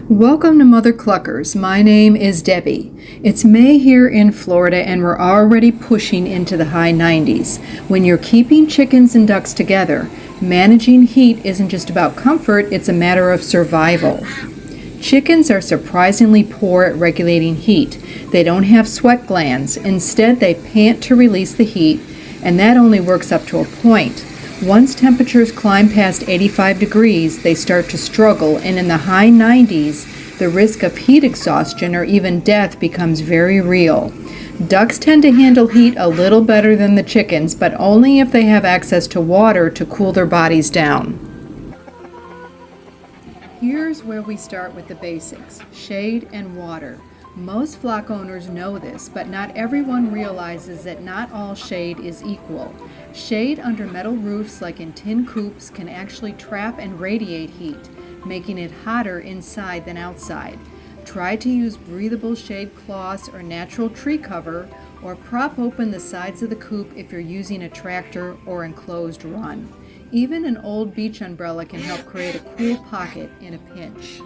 Welcome to Mother Cluckers. My name is Debbie. It's May here in Florida and we're already pushing into the high 90s. When you're keeping chickens and ducks together, managing heat isn't just about comfort, it's a matter of survival. Chickens are surprisingly poor at regulating heat. They don't have sweat glands. Instead, they pant to release the heat, and that only works up to a point. Once temperatures climb past 85 degrees, they start to struggle, and in the high 90s, the risk of heat exhaustion or even death becomes very real. Ducks tend to handle heat a little better than the chickens, but only if they have access to water to cool their bodies down. Here's where we start with the basics: shade and water. Most flock owners know this, but not everyone realizes that not all shade is equal. Shade under metal roofs, like in tin coops, can actually trap and radiate heat, making it hotter inside than outside. Try to use breathable shade cloths or natural tree cover, or prop open the sides of the coop if you're using a tractor or enclosed run. Even an old beach umbrella can help create a cool pocket in a pinch.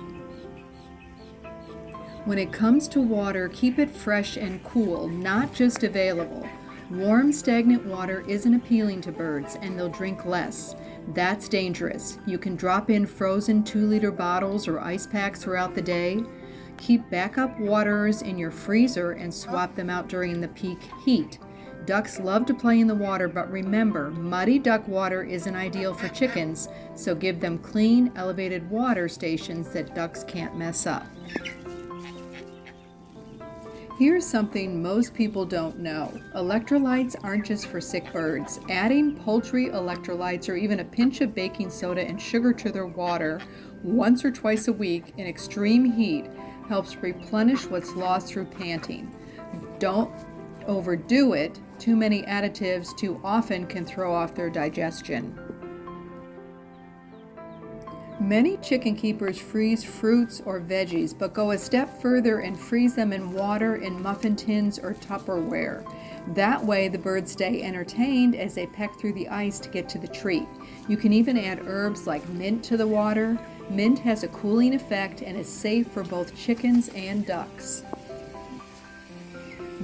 When it comes to water, keep it fresh and cool, not just available. Warm, stagnant water isn't appealing to birds, and they'll drink less. That's dangerous. You can drop in frozen 2-liter bottles or ice packs throughout the day. Keep backup waters in your freezer and swap them out during the peak heat. Ducks love to play in the water, but remember, muddy duck water isn't ideal for chickens, so give them clean, elevated water stations that ducks can't mess up. Here's something most people don't know. Electrolytes aren't just for sick birds. Adding poultry electrolytes or even a pinch of baking soda and sugar to their water once or twice a week in extreme heat helps replenish what's lost through panting. Don't overdo it. Too many additives too often can throw off their digestion. Many chicken keepers freeze fruits or veggies, but go a step further and freeze them in water in muffin tins or Tupperware. That way the birds stay entertained as they peck through the ice to get to the treat. You can even add herbs like mint to the water. Mint has a cooling effect and is safe for both chickens and ducks.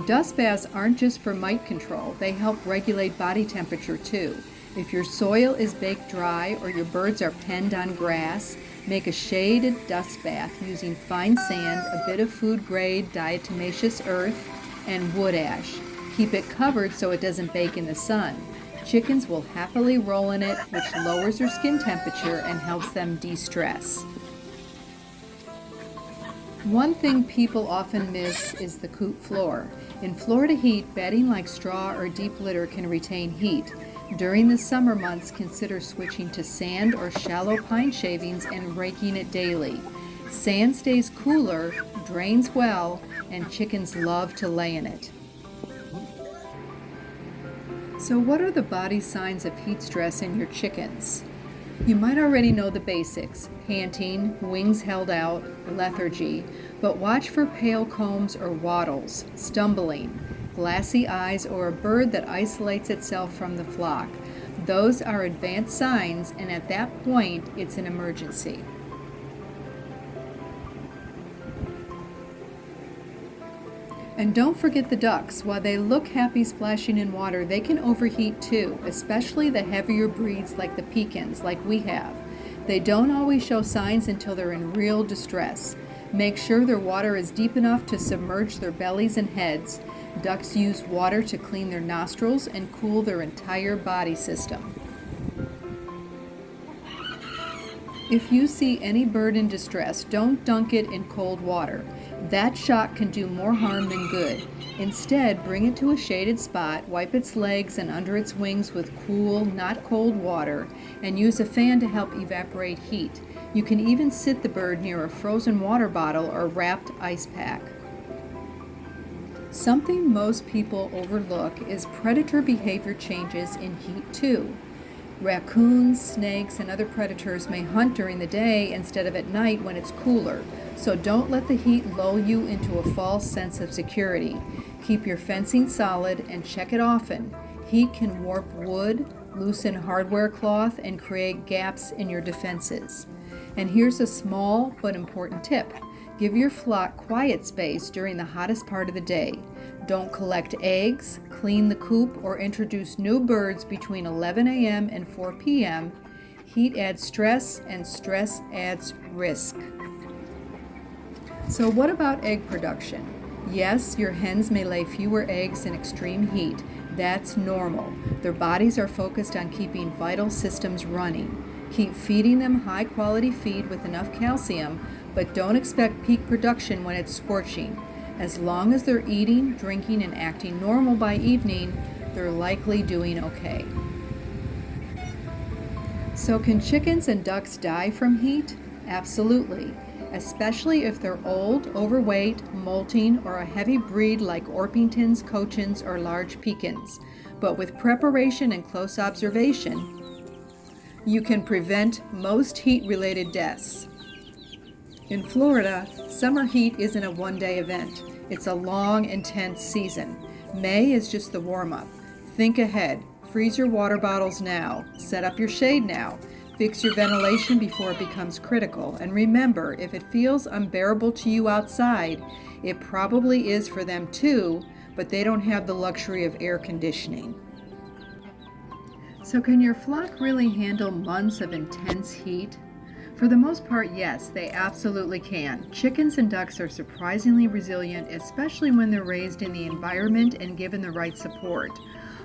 Dust baths aren't just for mite control, they help regulate body temperature too. If your soil is baked dry or your birds are penned on grass, make a shaded dust bath using fine sand, a bit of food-grade diatomaceous earth, and wood ash. Keep it covered so it doesn't bake in the sun. Chickens will happily roll in it, which lowers their skin temperature and helps them de-stress. One thing people often miss is the coop floor. In Florida heat, bedding like straw or deep litter can retain heat. During the summer months, consider switching to sand or shallow pine shavings and raking it daily. Sand stays cooler, drains well, and chickens love to lay in it. So what are the body signs of heat stress in your chickens? You might already know the basics: panting, wings held out, lethargy, but watch for pale combs or wattles, stumbling, glassy eyes, or a bird that isolates itself from the flock. Those are advanced signs, and at that point, it's an emergency. And don't forget the ducks. While they look happy splashing in water, they can overheat too, especially the heavier breeds like the pecans, like we have. They don't always show signs until they're in real distress. Make sure their water is deep enough to submerge their bellies and heads. Ducks use water to clean their nostrils and cool their entire body system. If you see any bird in distress, don't dunk it in cold water. That shock can do more harm than good. Instead, bring it to a shaded spot, wipe its legs and under its wings with cool, not cold water, and use a fan to help evaporate heat. You can even sit the bird near a frozen water bottle or wrapped ice pack. Something most people overlook is predator behavior changes in heat too. Raccoons, snakes, and other predators may hunt during the day instead of at night when it's cooler, so don't let the heat lull you into a false sense of security. Keep your fencing solid and check it often. Heat can warp wood, loosen hardware cloth, and create gaps in your defenses. And here's a small but important tip. Give your flock quiet space during the hottest part of the day. Don't collect eggs, clean the coop, or introduce new birds between 11 a.m. and 4 p.m. Heat adds stress, and stress adds risk. So what about egg production? Yes, your hens may lay fewer eggs in extreme heat. That's normal. Their bodies are focused on keeping vital systems running. Keep feeding them high-quality feed with enough calcium, but don't expect peak production when it's scorching. As long as they're eating, drinking, and acting normal by evening, they're likely doing okay. So can chickens and ducks die from heat? Absolutely, especially if they're old, overweight, molting, or a heavy breed like Orpingtons, Cochins, or large Pekins. But with preparation and close observation, you can prevent most heat-related deaths. In Florida, summer heat isn't a one-day event. It's a long, intense season. May is just the warm-up. Think ahead. Freeze your water bottles now. Set up your shade now. Fix your ventilation before it becomes critical. And remember, if it feels unbearable to you outside, it probably is for them too, but they don't have the luxury of air conditioning. So can your flock really handle months of intense heat? For the most part, yes, they absolutely can. Chickens and ducks are surprisingly resilient, especially when they're raised in the environment and given the right support.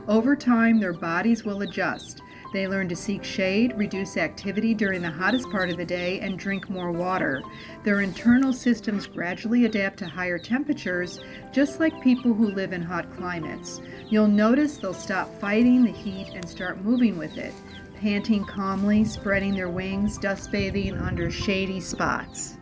Over time, their bodies will adjust. They learn to seek shade, reduce activity during the hottest part of the day, and drink more water. Their internal systems gradually adapt to higher temperatures, just like people who live in hot climates. You'll notice they'll stop fighting the heat and start moving with it, panting calmly, spreading their wings, dust bathing under shady spots.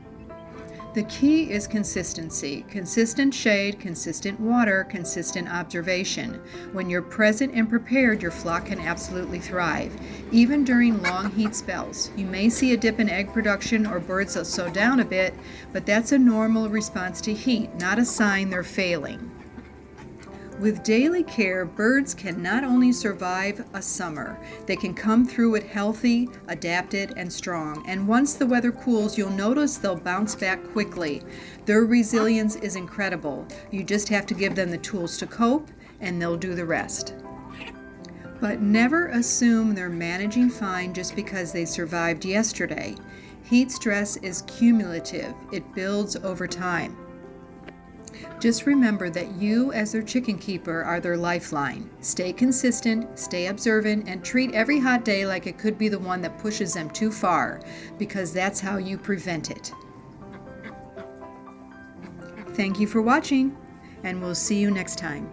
The key is consistency. Consistent shade, consistent water, consistent observation. When you're present and prepared, your flock can absolutely thrive. Even during long heat spells, you may see a dip in egg production or birds that slow down a bit, but that's a normal response to heat, not a sign they're failing. With daily care, birds can not only survive a summer, they can come through it healthy, adapted, and strong. And once the weather cools, you'll notice they'll bounce back quickly. Their resilience is incredible. You just have to give them the tools to cope, and they'll do the rest. But never assume they're managing fine just because they survived yesterday. Heat stress is cumulative. It builds over time. Just remember that you, as their chicken keeper, are their lifeline. Stay consistent, stay observant, and treat every hot day like it could be the one that pushes them too far, because that's how you prevent it. Thank you for watching, and we'll see you next time.